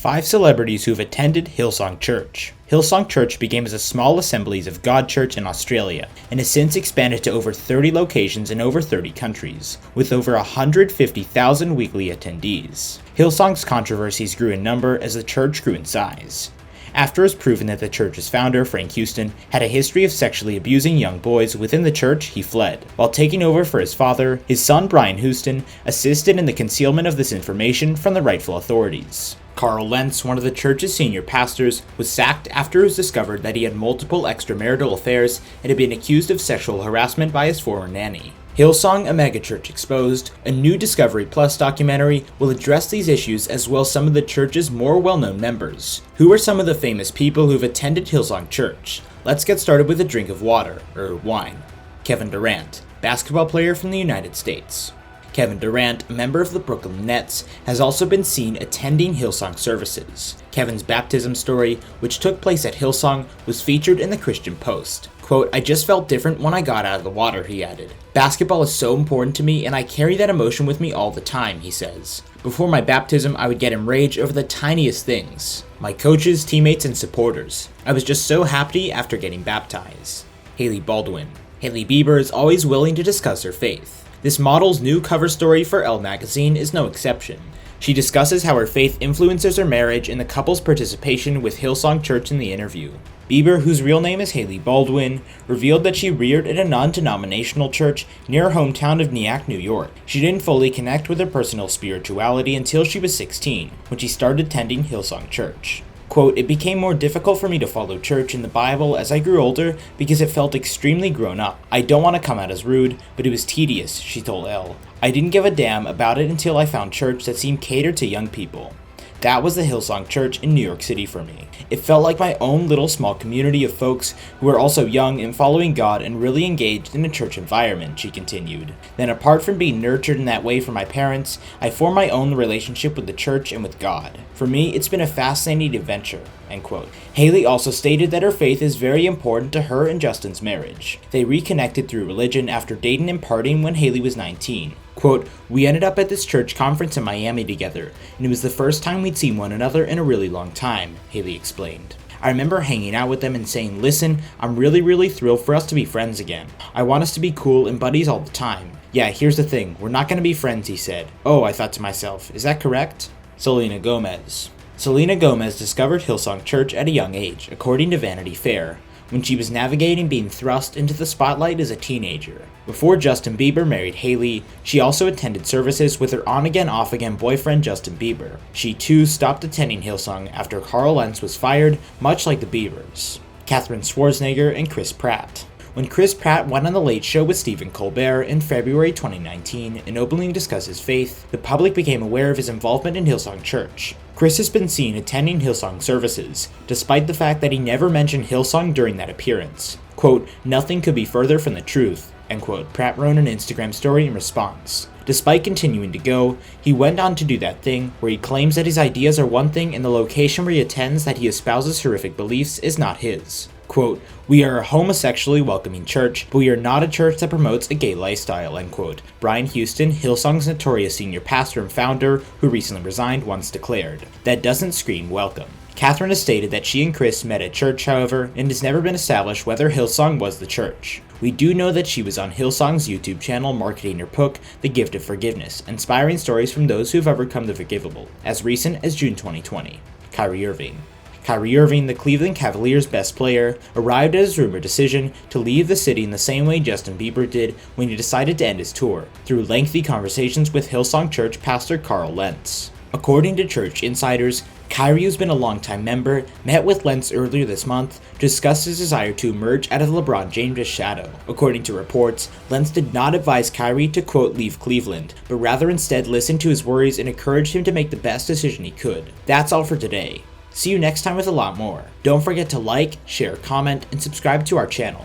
5 celebrities who've attended Hillsong Church. Hillsong Church began as a small Assemblies of God church in Australia, and has since expanded to over 30 locations in over 30 countries, with over 150,000 weekly attendees. Hillsong's controversies grew in number as the church grew in size. After it was proven that the church's founder, Frank Houston, had a history of sexually abusing young boys within the church, he fled. While taking over for his father, his son Brian Houston assisted in the concealment of this information from the rightful authorities. Carl Lentz, one of the church's senior pastors, was sacked after it was discovered that he had multiple extramarital affairs and had been accused of sexual harassment by his former nanny. Hillsong, a megachurch exposed, a new Discovery Plus documentary, will address these issues as well as some of the church's more well-known members. Who are some of the famous people who've attended Hillsong Church? Let's get started with a drink of water, or wine. Kevin Durant, basketball player from the United States. Kevin Durant, a member of the Brooklyn Nets, has also been seen attending Hillsong services. Kevin's baptism story, which took place at Hillsong, was featured in the Christian Post. Quote, "I just felt different when I got out of the water," he added. "Basketball is so important to me and I carry that emotion with me all the time," he says. "Before my baptism, I would get enraged over the tiniest things. My coaches, teammates, and supporters. I was just so happy after getting baptized." Hailey Baldwin. Hailey Bieber is always willing to discuss her faith. This model's new cover story for Elle magazine is no exception. She discusses how her faith influences her marriage and the couple's participation with Hillsong Church in the interview. Bieber, whose real name is Hailey Baldwin, revealed that she reared in a non-denominational church near her hometown of Nyack, New York. She didn't fully connect with her personal spirituality until she was 16, when she started attending Hillsong Church. Quote, "It became more difficult for me to follow church and the Bible as I grew older because it felt extremely grown up. I don't want to come out as rude, but it was tedious," she told Elle. "I didn't give a damn about it until I found church that seemed catered to young people. That was the Hillsong Church in New York City for me. It felt like my own little small community of folks who were also young and following God and really engaged in a church environment," she continued. "Then apart from being nurtured in that way from my parents, I formed my own relationship with the church and with God. For me, it's been a fascinating adventure." End quote. Hailey also stated that her faith is very important to her and Justin's marriage. They reconnected through religion after dating and partying when Hailey was 19. Quote, "We ended up at this church conference in Miami together, and it was the first time we'd seen one another in a really long time," Hailey explained. "I remember hanging out with them and saying, 'Listen, I'm really thrilled for us to be friends again. I want us to be cool and buddies all the time.' 'Yeah, here's the thing, we're not gonna be friends,' he said. 'Oh,' I thought to myself, 'is that correct?'" Selena Gomez. Selena Gomez discovered Hillsong Church at a young age, according to Vanity Fair, when she was navigating being thrust into the spotlight as a teenager. Before Justin Bieber married Hailey, she also attended services with her on-again, off-again boyfriend Justin Bieber. She too stopped attending Hillsong after Carl Lentz was fired, much like the Biebers. Katherine Schwarzenegger and Chris Pratt. When Chris Pratt went on The Late Show with Stephen Colbert in February 2019 and openly discussed his faith, the public became aware of his involvement in Hillsong Church. Chris has been seen attending Hillsong services, despite the fact that he never mentioned Hillsong during that appearance. Quote, "Nothing could be further from the truth," end quote, Pratt wrote an Instagram story in response. Despite continuing to go, he went on to do that thing where he claims that his ideas are one thing and the location where he attends that he espouses horrific beliefs is not his. Quote, "We are a homosexually welcoming church, but we are not a church that promotes a gay lifestyle," end quote. Brian Houston, Hillsong's notorious senior pastor and founder, who recently resigned, once declared. "That doesn't scream welcome." Catherine has stated that she and Chris met at church, however, and it's never been established whether Hillsong was the church. We do know that she was on Hillsong's YouTube channel marketing her book, The Gift of Forgiveness, inspiring stories from those who've overcome the forgivable, as recent as June 2020. Kyrie Irving. Kyrie Irving, the Cleveland Cavaliers' best player, arrived at his rumored decision to leave the city in the same way Justin Bieber did when he decided to end his tour, through lengthy conversations with Hillsong Church pastor Carl Lentz. According to church insiders, Kyrie, who's been a longtime member, met with Lentz earlier this month to discuss his desire to emerge out of LeBron James' shadow. According to reports, Lentz did not advise Kyrie to, quote, "leave Cleveland," but rather instead listened to his worries and encouraged him to make the best decision he could. That's all for today. See you next time with a lot more. Don't forget to like, share, comment, and subscribe to our channel.